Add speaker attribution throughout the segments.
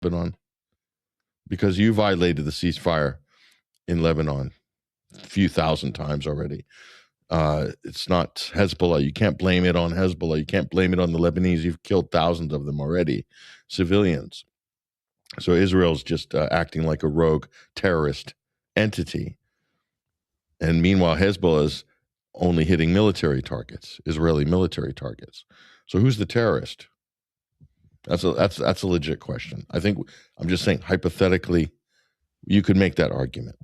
Speaker 1: Lebanon? Because you violated the ceasefire in Lebanon a few thousand times already. It's not Hezbollah. You can't blame it on Hezbollah. You can't blame it on the Lebanese. You've killed thousands of them already, civilians. So Israel's just acting like a rogue terrorist entity. And meanwhile, Hezbollah is only hitting military targets, Israeli military targets. So who's the terrorist? That's a legit question. I think I'm just saying hypothetically, you could make that argument.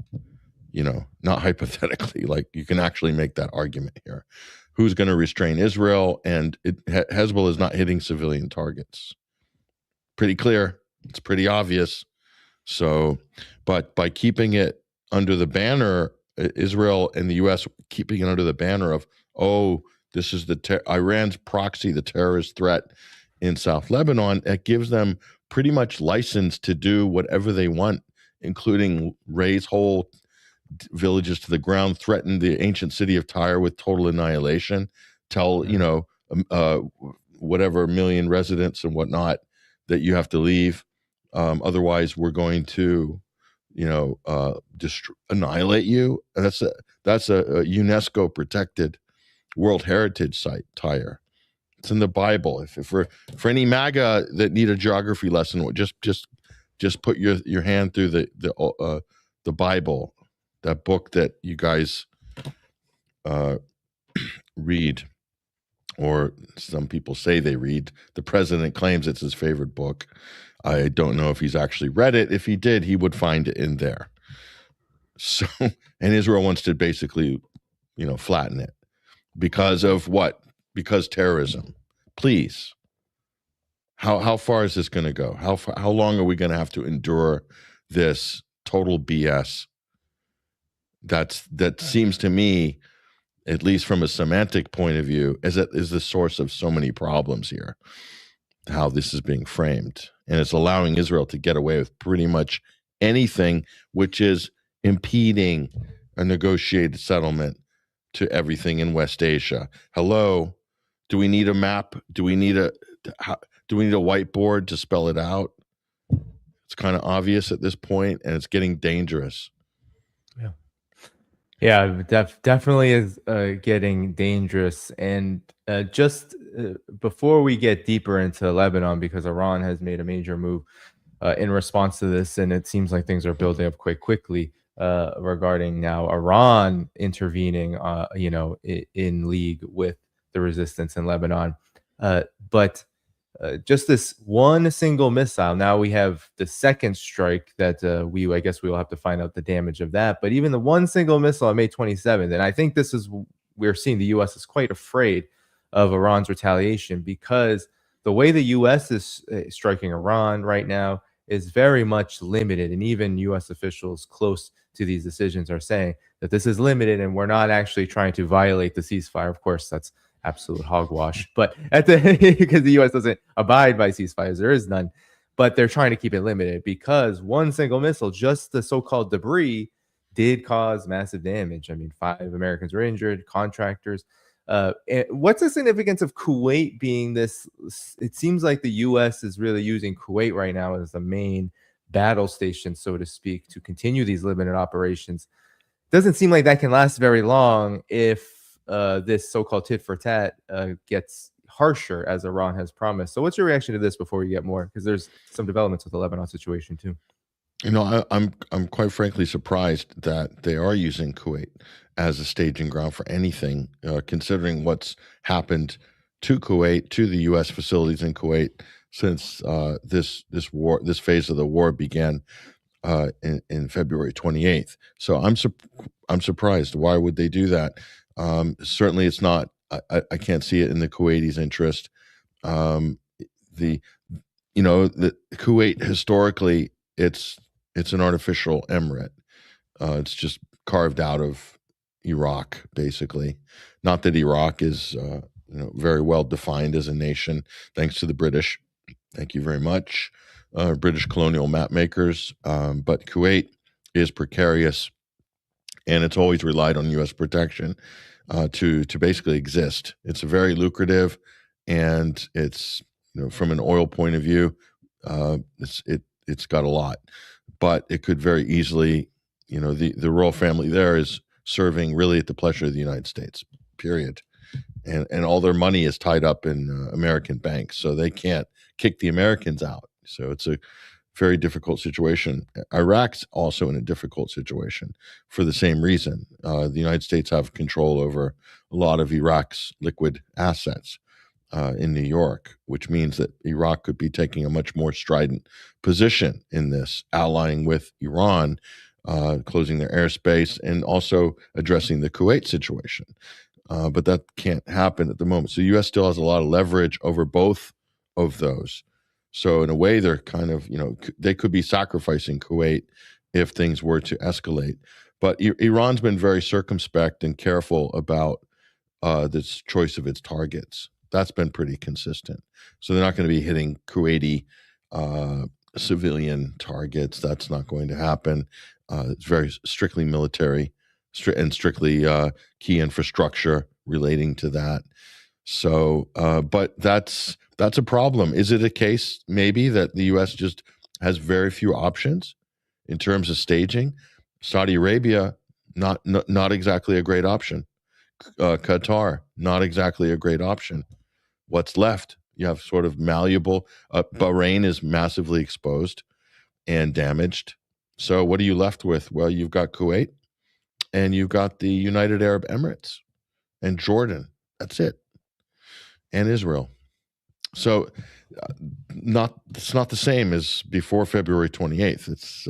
Speaker 1: Not hypothetically, like you can actually make that argument here. Who's going to restrain Israel? And Hezbollah is not hitting civilian targets. Pretty clear. It's pretty obvious. So, but by keeping it under the banner, Israel and the U.S. keeping it under the banner of, this is Iran's proxy, the terrorist threat in South Lebanon, it gives them pretty much license to do whatever they want, including raise whole villages to the ground, threaten the ancient city of Tyre with total annihilation, tell, whatever million residents and whatnot that you have to leave. Otherwise, we're going to, annihilate you. And that's a UNESCO protected World Heritage site, Tyre. It's in the Bible. If for any MAGA that need a geography lesson, just put your hand through the Bible, that book that you guys read, or some people say they read. The president claims it's his favorite book. I don't know if he's actually read it. If he did, he would find it in there. So, and Israel wants to basically, flatten it because of what? Because terrorism. Please. How far is this going to go? How long are we going to have to endure this total BS? That seems to me, at least from a semantic point of view, is the source of so many problems here. How this is being framed, and it's allowing Israel to get away with pretty much anything, which is impeding a negotiated settlement to everything in West Asia. Hello, do we need a map? Do we need a whiteboard to spell it out? It's kind of obvious at this point, and it's getting dangerous.
Speaker 2: Yeah, definitely is getting dangerous. And just before we get deeper into Lebanon, because Iran has made a major move in response to this, and it seems like things are building up quite quickly regarding now Iran intervening, in league with the resistance in Lebanon. But just this one single missile. Now we have the second strike that I guess we will have to find out the damage of that. But even the one single missile on May 27th, and I think we're seeing the U.S. is quite afraid of Iran's retaliation, because the way the U.S. is striking Iran right now is very much limited. And even U.S. officials close to these decisions are saying that this is limited and we're not actually trying to violate the ceasefire. Of course, that's absolute hogwash, but because the U.S. doesn't abide by ceasefires, there is none, but they're trying to keep it limited because one single missile, just the so-called debris, did cause massive damage. I mean, 5 Americans were injured, contractors. What's the significance of Kuwait being this? It seems like the U.S. is really using Kuwait right now as the main battle station, so to speak, to continue these limited operations. Doesn't seem like that can last very long if this so-called tit for tat gets harsher, as Iran has promised. So what's your reaction to this before we get more? Because there's some developments with the Lebanon situation too.
Speaker 1: I'm quite frankly surprised that they are using Kuwait as a staging ground for anything, considering what's happened to Kuwait, to the U.S. facilities in Kuwait since this phase of the war began in February 28th. So I'm surprised. Why would they do that? Certainly, it's not. I can't see it in the Kuwaitis' interest. The Kuwait historically, it's an artificial emirate. It's just carved out of Iraq, basically. Not that Iraq is very well defined as a nation, thanks to the British. Thank you very much, British colonial map makers. But Kuwait is precarious, and it's always relied on U.S. protection to basically exist. It's very lucrative, and it's from an oil point of view, it's got a lot, but it could very easily, the royal family there is serving really at the pleasure of the United States, period. And all their money is tied up in American banks, so they can't kick the Americans out. So it's a very difficult situation. Iraq's also in a difficult situation for the same reason. The United States have control over a lot of Iraq's liquid assets in New York, which means that Iraq could be taking a much more strident position in this, allying with Iran, closing their airspace, and also addressing the Kuwait situation. But that can't happen at the moment. So the U.S. still has a lot of leverage over both of those. So in a way, they're kind of, they could be sacrificing Kuwait if things were to escalate. But Iran's been very circumspect and careful about this choice of its targets. That's been pretty consistent. So they're not going to be hitting Kuwaiti civilian targets. That's not going to happen. It's very strictly military and strictly key infrastructure relating to that. So, but that's a problem. Is it a case maybe that the U.S. just has very few options in terms of staging? Saudi Arabia, not exactly a great option. Qatar, not exactly a great option. What's left? You have sort of malleable. Bahrain is massively exposed and damaged. So what are you left with? Well, you've got Kuwait, and you've got the United Arab Emirates and Jordan. That's it. And Israel. So it's not the same as before February 28th. It's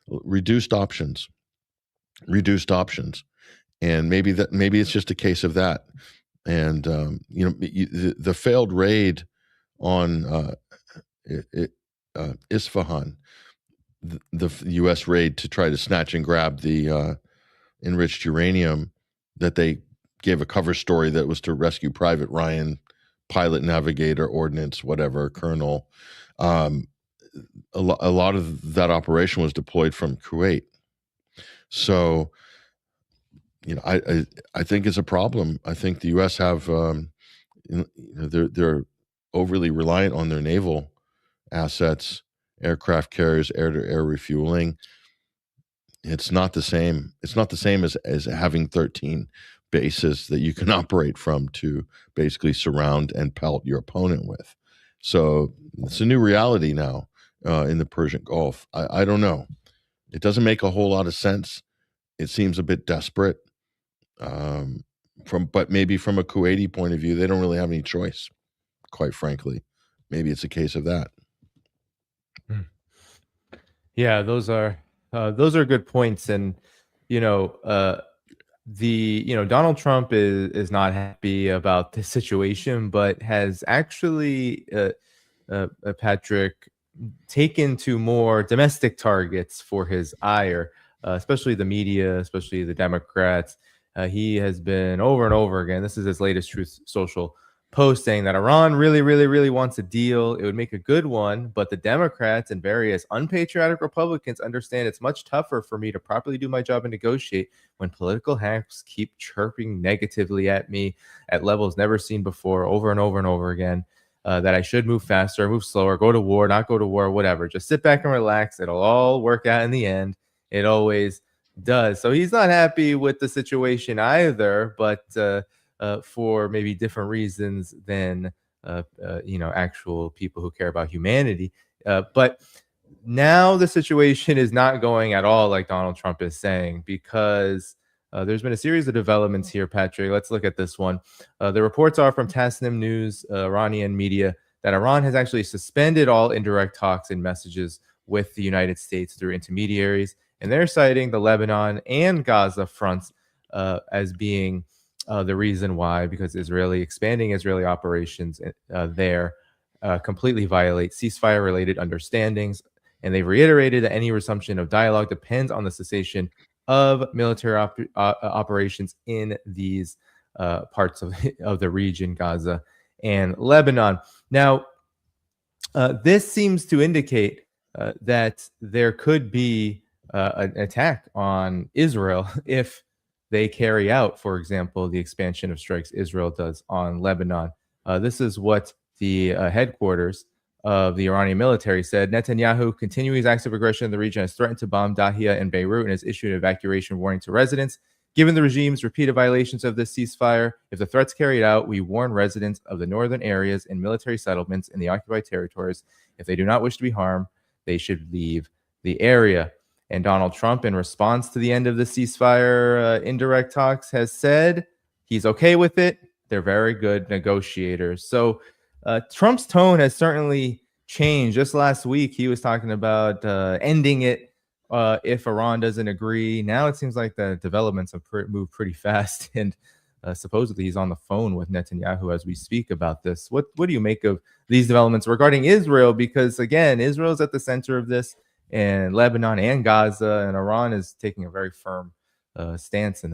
Speaker 1: reduced options. And maybe it's just a case of that. And the failed raid on Isfahan, the U.S. raid to try to snatch and grab the enriched uranium, that they gave a cover story that was to rescue Private Ryan, pilot, navigator, ordnance, whatever, colonel. A lot of that operation was deployed from Kuwait. So, I think it's a problem. I think the U.S. have, they're overly reliant on their naval assets, aircraft carriers, air-to-air refueling. It's not the same. It's not the same as having 13 bases that you can operate from to basically surround and pelt your opponent with. So it's a new reality now in the Persian Gulf. I don't know. It doesn't make a whole lot of sense. It seems a bit desperate. But maybe from a Kuwaiti point of view, they don't really have any choice, quite frankly. Maybe it's a case of that.
Speaker 2: Yeah, those are good points. And Donald Trump is not happy about this situation, but has actually Patrick taken to more domestic targets for his ire, especially the media, especially the Democrats. He has been over and over again. This is his latest Truth Social post, saying that Iran really, really, really wants a deal. It would make a good one, but the Democrats and various unpatriotic Republicans understand it's much tougher for me to properly do my job and negotiate when political hacks keep chirping negatively at me at levels never seen before, over and over and over again. That I should move faster, move slower, go to war, not go to war, whatever. Just sit back and relax. It'll all work out in the end. It always does. So he's not happy with the situation either, but for maybe different reasons than actual people who care about humanity. But now the situation is not going at all like Donald Trump is saying, because there's been a series of developments here, Patrick. Let's look at this one. The reports are from Tasnim News, Iranian media, that Iran has actually suspended all indirect talks and messages with the United States through intermediaries. And they're citing the Lebanon and Gaza fronts as being the reason why, because expanding Israeli operations there completely violate ceasefire-related understandings. And they've reiterated that any resumption of dialogue depends on the cessation of military operations in these parts of the region, Gaza and Lebanon. Now, this seems to indicate that there could be an attack on Israel if they carry out, for example, the expansion of strikes Israel does on Lebanon. This is what the headquarters of the Iranian military, said Netanyahu, continuing his acts of aggression in the region, has threatened to bomb Dahia and Beirut and has issued an evacuation warning to residents. Given the regime's repeated violations of this ceasefire, if the threat's carried out, we warn residents of the northern areas and military settlements in the occupied territories. If they do not wish to be harmed, they should leave the area. And Donald Trump, in response to the end of the ceasefire indirect talks, has said he's okay with it. They're very good negotiators. So Trump's tone has certainly changed. Just last week, he was talking about ending it if Iran doesn't agree. Now it seems like the developments have moved pretty fast, and supposedly he's on the phone with Netanyahu as we speak about this. What do you make of these developments regarding Israel? Because again, Israel is at the center of this, and Lebanon and Gaza, and Iran is taking a very firm stance in